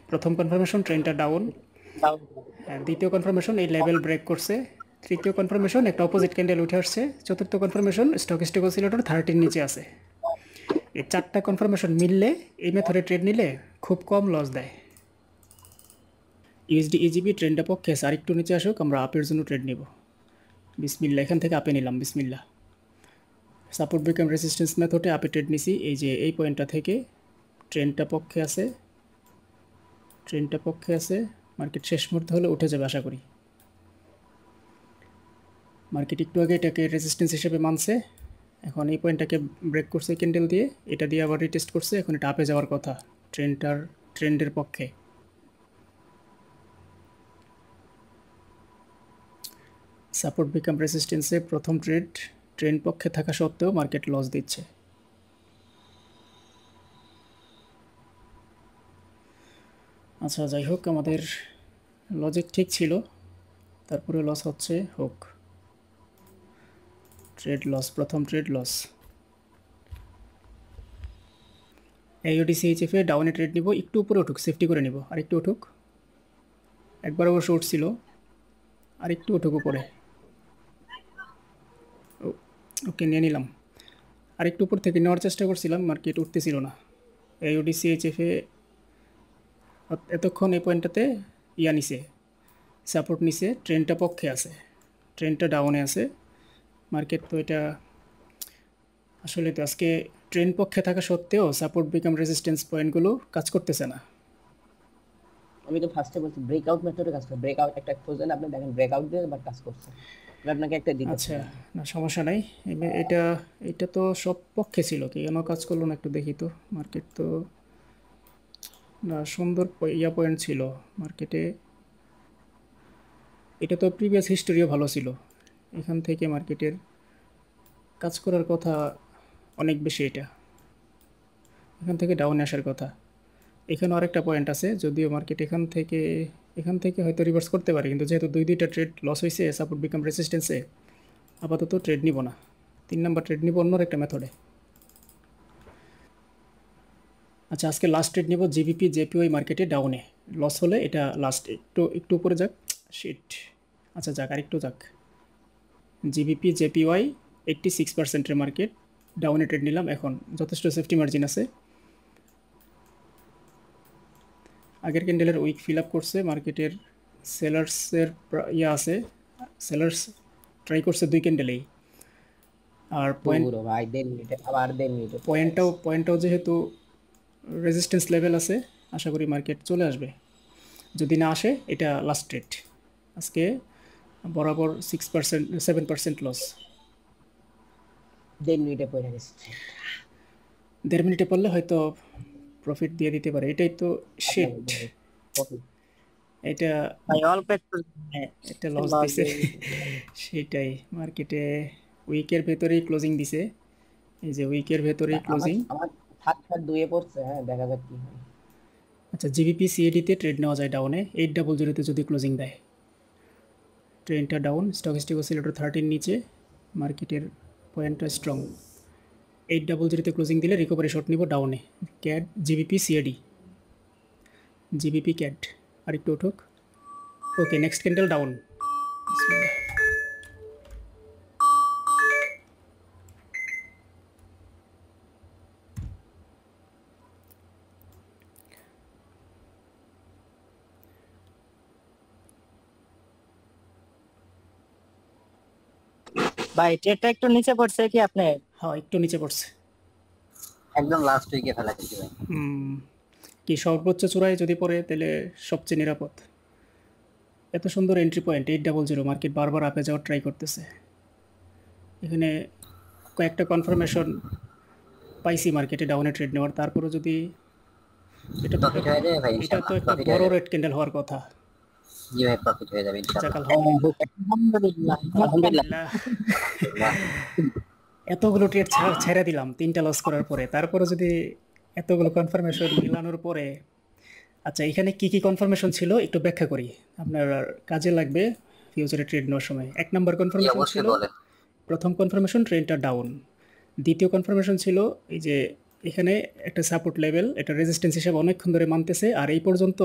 প্রথম কনফার্মেশন ট্রেনটা down, down. দ্বিতীয় কনফার্মেশন এই লেভেল ব্রেক করছে, তৃতীয় কনফার্মেশন একটা অপোজিট ক্যান্ডেল উঠে আসছে, চতুর্থ কনফার্মেশন স্টকিস্টিক অসিলেটর 30 নিচে আছে। এই চারটা কনফার্মেশন মিললে এই মেথডে ট্রেড নিলে খুব কম লস দেয়। ইউএসডি ইজিবি ট্রেন্ডটা পক্ষে আছে, আরেকটু নিচে আসুক, আমরা আপের জন্য ট্রেড নিব। বিসমিল্লা, এখান থেকে আপে নিলাম, বিসমিল্লা। সাপোর্ট ব্রেক এন্ড রেজিস্ট্যান্স মেথডে আপে ট্রেড নিছি। এই যে এই পয়েন্টটা থেকে ট্রেন্ডটা পক্ষে আছে, ট্রেনটা পক্ষে আছে, মার্কেট শেষ মুহূর্তে হলে উঠে যাবে আশা করি। মার্কেট একটু আগে এটাকে রেজিস্ট্যান্স হিসেবে মানছে, এখন এই পয়েন্টটাকে ব্রেক করছে ক্যান্ডেল দিয়ে, এটা দিয়ে আবার রিটেস্ট করছে, এখন এটা আপে যাওয়ার কথা ট্রেন্ডের পক্ষে। সাপোর্ট বিকাম রেজিস্ট্যান্সে প্রথম ট্রেন্ড পক্ষে থাকা সত্ত্বেও মার্কেট লস দিচ্ছে। আচ্ছা যাই হোক, আমাদের লজিক ঠিক ছিল, তারপরে লস হচ্ছে, হোক। ট্রেড লস, প্রথম ট্রেড লস। AUD CHF এ ডাউনে ট্রেড নিব, একটু উপরে উঠুক, সেফটি করে নিব, আর একটু উঠুক, একবার অবশ্য উঠছিল, আর একটু উঠুক উপরে, ওকে নিয়ে নিলাম। আর একটু উপর থেকে নেওয়ার চেষ্টা করছিলাম, মার্কেট উঠতেছিল না। AUD CHF এ এতক্ষণ এই পয়েন্টটাতে নিছে, সাপোর্ট নিছে, ট্রেনটা পক্ষে আছে, ট্রেনটা ডাউনে আছে, মার্কেট তো এটা আসলে তো আজকে ট্রেন পক্ষে থাকা সত্ত্বেও সাপোর্ট বিকাম রেজিস্ট্যান্স পয়েন্টগুলো কাজ করতেছে না। আমি তো ফার্স্টে বলছি ব্রেকআউট মেথডে কাজ করে, ব্রেকআউট একটা খোঁজেন আপনি, দেখেন ব্রেকআউট দিয়ে বাট কাজ করছে, আপনাকে একটা দিতে। আচ্ছা, না সমস্যা নাই, এটা তো সব পক্ষে ছিল, কি কেন কাজ করলো না একটু দেখি তো। মার্কেট তো না সুন্দর পয়েন্ট ছিল মার্কেটে, এটা তো প্রিভিয়াস হিস্টোরিও ভালো ছিল, এখান থেকে মার্কেটের কাজ করার কথা অনেক বেশি, এখান থেকে ডাউনে আসার কথা। এখানে আরেকটা পয়েন্ট আছে, যদিও মার্কেট এখান থেকে হয়তো রিভার্স করতে পারে, কিন্তু যেহেতু দুইটা ট্রেড লস হয়েছে সাপোর্ট বিকাম রেজিস্ট্যান্সে, আপাতত ট্রেড নিব না, 3 নাম্বার ট্রেড নিব অন্য একটা মেথডে। আচ্ছা, আজকে লাস্ট ট্রেড নিব জিবিপি জেপিওয়াই মার্কেটে ডাউনে, লস হলে এটা লাস্ট, একটু উপরে যাক, শিট, আচ্ছা যাক, আর একটু যাক। জিবিপি জেপিওয়াই 86%-এর মার্কেট, ডাউনে ট্রেড নিলাম, এখন যথেষ্ট সেফটি মার্জিন আছে। আগের ক্যান্ডেলের উইক ফিল আপ করছে, মার্কেটের সেলার্সের আছে, সেলার্স ট্রাই করছে 2 ক্যান্ডেলেই, আর পয়েন্টটাও যেহেতু রেজিস্ট্যান্স লেভেল আছে, আশা করি মার্কেট চলে আসবে। যদি না আসে এটা লাস্ট ট্রেড, আজকে বরাবর 7% লস। 1.5 মিনিটে পড়ে গেছে, 1.5 মিনিটে পড়লে হয়তো প্রফিট দিয়ে দিতে পারে, এটাই তো শিট, এটা অল্প একটু একটা লস দিছে সেটাই। মার্কেটে উইকের ভেতরেই ক্লোজিং দিছে, এই যে উইকের ভেতরেই ক্লোজিং। আমার 7.2 পড়ছে, হ্যাঁ দেখা যাক কি হয়। আচ্ছা, জিবিপি সিএডিতে ট্রেড নেওয়া যায় ডাউনে, 800-তে যদি ক্লোজিং দেয়, ট্রেনটা ডাউন, স্টকিস্টিক অসিলেটর 30 নিচে, মার্কেটের পয়েন্টটা স্ট্রং, 800-তে ক্লোজিং দিলে রিকভারি শট নিব ডাউনে, CAD GBP CAD, GBP CAD, আর একটু উঠুক, ওকে নেক্সট ক্যান্ডেল ডাউন, ভাই ট্রেডটা একটু নিচে পড়ছে কি আপনি? হ্যাঁ একটু নিচে পড়ছে, একদম লাস্ট উইকে ফেলা দিতে ভাই। কি সর্বোচ্চ চূড়ায় যদি পড়ে তাহলে সবচেয়ে নিরাপদ। এত সুন্দর এন্ট্রি পয়েন্ট 800, মার্কেট বারবার আপে যাওয়ার ট্রাই করতেছে, এখানে কয়েকটা কনফার্মেশন পাইছি মার্কেটে ডাউনে ট্রেড নেওয়ার, তারপরও যদি এটা তো একটা বড় রেড ক্যান্ডেল হওয়ার কথা। জি ভাই, প্রফিট হয়ে যাবে ইনশাআল্লাহ। আলহামদুলিল্লাহ। এতগুলো ট্রেড ছেড়ে দিলাম 3টা লস করার পরে, তারপরে যদি এতগুলো কনফার্মেশন মিলানোর পরে। আচ্ছা, এখানে কি কি কনফার্মেশন ছিল একটু ব্যাখ্যা করি, আপনার কাজে লাগবে ফিউচারে ট্রেড নেওয়ার সময়। 1 নাম্বার কনফার্মেশন ছিল, প্রথম কনফার্মেশন ট্রেনটা ডাউন, দ্বিতীয় কনফার্মেশন ছিল এই যে এখানে একটা সাপোর্ট লেভেল, এটা রেজিস্ট্যান্স হিসেবে অনেকক্ষণ ধরে মানতেছে। আর এই পর্যন্ত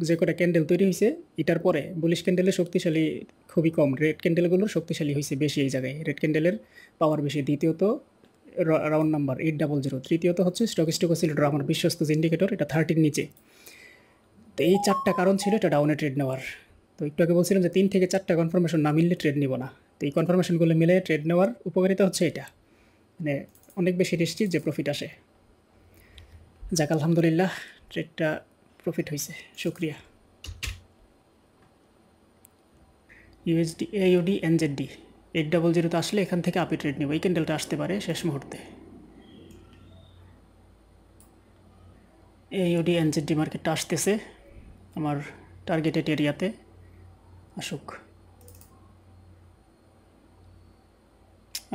যে কটা ক্যান্ডেল তৈরি হয়েছে, এটার পরে বুলিশ ক্যান্ডেলের শক্তিশালী খুবই কম, রেড ক্যান্ডেলগুলোর শক্তিশালী হয়েছে বেশি। এই জায়গায় রেড ক্যান্ডেলের পাওয়ার বেশি। দ্বিতীয়ত রাউন্ড নাম্বার 800। তৃতীয়ত হচ্ছে স্টকিস্টিক অসিলেটর, আমার বিশ্বস্ত যে ইন্ডিকেটর, এটা 30 নিচে। তো এই 4টা কারণ ছিল এটা ডাউনে ট্রেড নেওয়ার। তো একটু আগে বলছিলাম যে 3 থেকে 4টা কনফার্মেশন না মিললে ট্রেড নিব না। তো এই কনফার্মেশনগুলো মিলে ট্রেড নেওয়ার উপকারিতা হচ্ছে এটা, মানে অনেক বেশি নিশ্চিত যে প্রফিট আসে। যাক, আলহামদুলিল্লাহ ট্রেডটা প্রফিট হয়েছে, শুক্রিয়া। ইউএসডি AUD NZD 800 আসলে এখান থেকে আপি ট্রেড নেব। এই ক্যান্ডেলটা আসতে পারে শেষ মুহূর্তে। AUD NZD মার্কেটটা আসতেছে আমার টার্গেটেড এরিয়াতে, আসুক।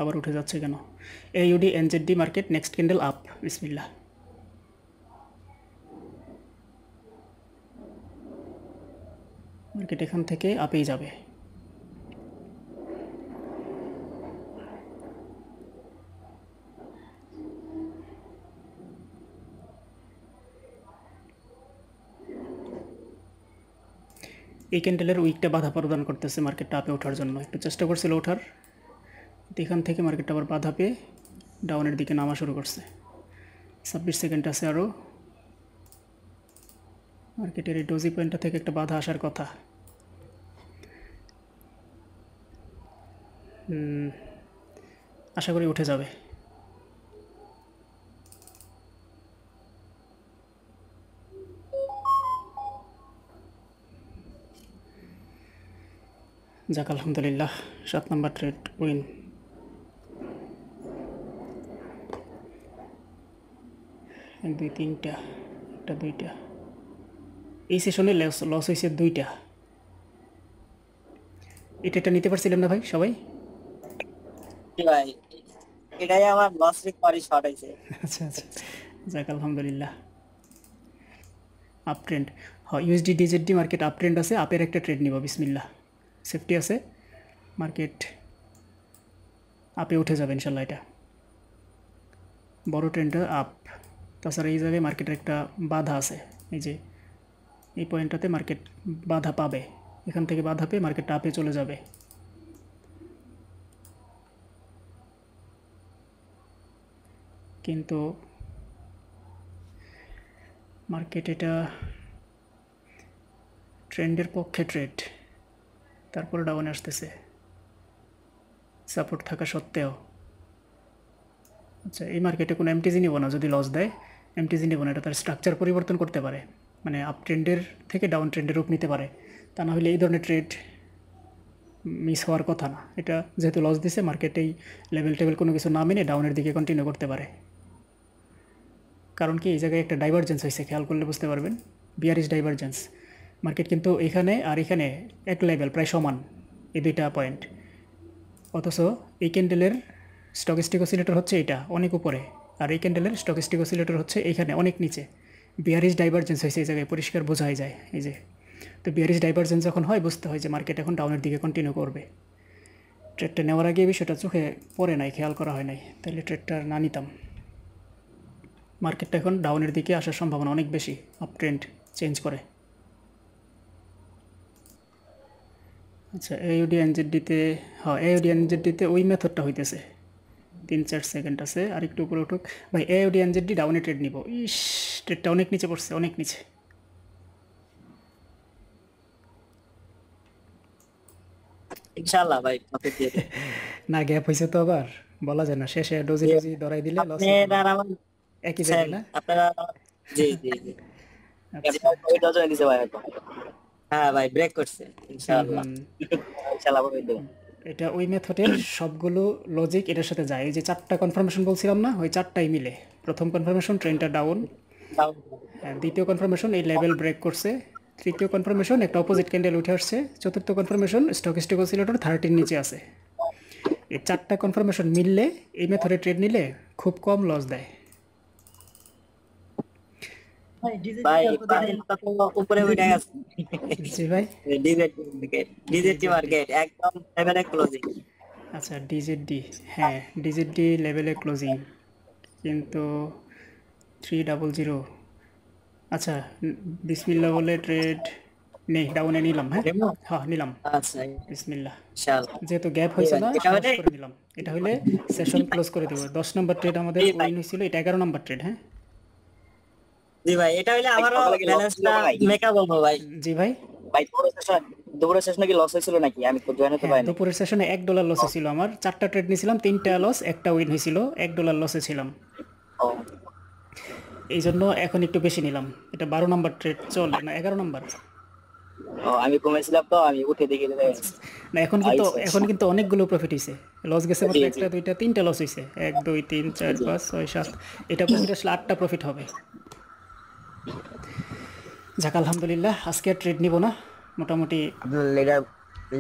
আবার উঠে যাচ্ছে কেন? AUD NZD market next candle up, বিসমিল্লাহ। মার্কেট এখান থেকে আপেই যাবে। এই ক্যান্ডেলের উইকটা বাধা প্রদান করতেছে মার্কেটটা আপে ওঠার জন্য। একটু চেষ্টা করছিল ওঠার, এখান থেকে মার্কেটটা আবার বাধা পেয়ে ডাউনের দিকে নামা শুরু করছে। 26 সেকেন্ড আছে আরও। মার্কেটের এই ডোজি পয়েন্টটা থেকে একটা বাধা আসার কথা। আশা করি উঠে যাবে। যাক, আলহামদুলিল্লাহ 7 নম্বর ট্রেড উইন। এক দুই তিনটা, একটা দুইটা। এই সেশনে লস হয়েছে 2টা। এটা নিতে পারছিলাম না ভাই সবাই। ভাই এটাই আমার লস রিকভারি শর্ট হয়েছে। আচ্ছা আচ্ছা, যাক আলহামদুলিল্লাহ। আপ ট্রেন্ড, হ্যাঁ USD DZD market up trend আছে, আপের একটা ট্রেড নিব, বিসমিল্লাহ। সেফটি আছে, মার্কেট আপে উঠে যাবে ইনশাল্লাহ। এটা বড় ট্রেন্ডটা আপ। তাছাড়া এই জায়গায় মার্কেটের একটা বাধা আছে, এই যে এই পয়েন্টটাতে মার্কেট বাধা পাবে। এখান থেকে বাধা পেয়ে মার্কেটটা আপে চলে যাবে। কিন্তু মার্কেট এটা ট্রেন্ডের পক্ষে ট্রেড, তারপর ডাউনে আসতেছে সাপোর্ট থাকা সত্ত্বেও। আচ্ছা, এই মার্কেটে কোনো এমটিজি নিব না, যদি লস দেয় এমটিজি নিব না। এটা তার স্ট্রাকচার পরিবর্তন করতে পারে, মানে আপ ট্রেন্ডের থেকে ডাউন ট্রেন্ডের রূপ নিতে পারে। তা না হলে এই ধরনের ট্রেড মিস হওয়ার কথা না। এটা যেহেতু লস দিছে, মার্কেটেই লেভেল টেবেল কোনো কিছু না মেনে ডাউনের দিকে কন্টিনিউ করতে পারে। কারণ কি, এই জায়গায় একটা ডাইভারজেন্স হয়েছে, খেয়াল করলে বুঝতে পারবেন, বিয়ারিশ ডাইভারজেন্স। মার্কেট কিন্তু এখানে আর এখানে এক লেভেল, প্রায় সমান এই 2টা পয়েন্ট। অথচ এই ক্যান্ডেলের স্টকিস্টিক অসিলেটর হচ্ছে এটা অনেক উপরে, আর এই ক্যান্ডেলের স্টকিস্টিক অসিলেটর হচ্ছে এইখানে অনেক নিচে। বিয়ারিশ ডাইভারজেন্স হয়েছে এই জায়গায়, পরিষ্কার বোঝাই যায়। এই যে, তো বিয়ারিশ ডাইভারজেন্স যখন হয়, বুঝতে হয় যে মার্কেট এখন ডাউনের দিকে কন্টিনিউ করবে। ট্রেডটা নেওয়ার আগে এই বিষয়টা চোখে পড়ে নাই, খেয়াল করা হয় নাই, তাহলে ট্রেডটা না নিতাম। মার্কেটটা এখন ডাউনের দিকে আসার সম্ভাবনা অনেক বেশি, আপ ট্রেন্ড চেঞ্জ করে। আচ্ছা, AUD NZD-তে, হ্যাঁ AUD NZD-তে ওই মেথডটা হইতেছে। 3-4 সেকেন্ড আছে, আর একটু উপরে উঠুক ভাই। AUD NZD ডাউনে ট্রেড নিব। ইস, ট্রেডটা অনেক নিচে পড়ছে, অনেক নিচে। ইনশাআল্লাহ ভাই প্রফিট দিয়ে দেব। না, গ্যাপ হয়েছে তো আবার বলা যায় না। শেষে ডোজি ধরাই দিলে লস আপনারা আমার একই জায়গায় না। আপনারা জি জি জি আচ্ছা, ওই ডজনে দিছে ভাই এখন। হ্যাঁ ভাই ব্রেক করছে ইনশাআল্লাহ। ইনশাআল্লাহ প্রফিট দেব। এটা ওই মেথডের সবগুলো লজিক এটার সাথে যায়। এই যে 4টা কনফার্মেশন বলছিলাম না, ওই 4টাই মিলে। প্রথম কনফার্মেশন ট্রেনটা ডাউন, দ্বিতীয় কনফার্মেশন এই লেভেল ব্রেক করছে, তৃতীয় কনফার্মেশন একটা অপোজিট ক্যান্ডেল উঠে আসছে, চতুর্থ কনফার্মেশন স্টকিস্টিক অসিলেটর 30 নিচে আছে। এই 4টা কনফার্মেশন মিললে এই মেথডে ট্রেড নিলে খুব কম লস দেয়। ভাই বাড়িটা তো উপরে উঠে গেছে। জি ভাই। ডিজেটি মার্কেট একদম লেভেলে ক্লোজিং। আচ্ছা, DZD, হ্যাঁ DZD লেভেলে ক্লোজিং, কিন্তু 300। আচ্ছা, বিসমিল্লাহ বলে ট্রেড নেই, ডাউনে নিলাম। হ্যাঁ Demo? হ্যাঁ নিলাম, আচ্ছা বিসমিল্লাহ। ইনশাআল্লাহ। যেহেতু গ্যাপ হয়েছে না, এটা হলে সাহস করে নিলাম। এটা হলে সেশন ক্লোজ করে দেবো। 10 নম্বর ট্রেড আমাদের জি ভাই। উইন হয়েছিল, এটা 11 নম্বর ট্রেড। হ্যাঁ জি ভাই, এটা হইলে আমারও সকালে কি loss ব্যালেন্সটা ছিল ভাই? মেকআপ হবো ভাই। জি ভাই। ভাই দুপুরের সেশন কি লস হয়েছিল নাকি? আমি তো জয়েন হতে হ্যাঁ, পারিনি। দুপুরের সেশনে $1 লসে ছিল আমার। 4টা ট্রেড নিয়েছিলাম, 3টা লস, একটা উইন হয়েছিল। $1 লসে ছিলাম, ও এই জন্য এখন একটু বেশি নিলাম। এটা 12 নম্বর ট্রেড চলে না, 11 নম্বর ও, আমি কমেছিলাম তো, আমি উঠে দেখি যে না। এখন কিন্তু অনেকগুলো প্রফিট হয়েছে। লস গেছে মাত্র 1টা 2টা 3টা লস হয়েছে। 1 2 3 4 5 6 7, এটা প্রফিট আসলে 8টা প্রফিট হবে। যাক আলহামদুলিল্লাহ, আজকে আর ট্রেড নিব না মোটামুটি। আপনার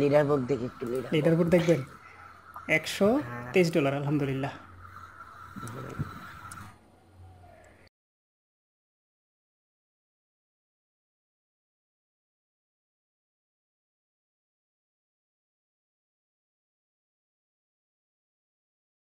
লিডার বোর্ড দেখি একটু লিডার লিডার বোর্ড দেখবেন $123, আলহামদুলিল্লাহ।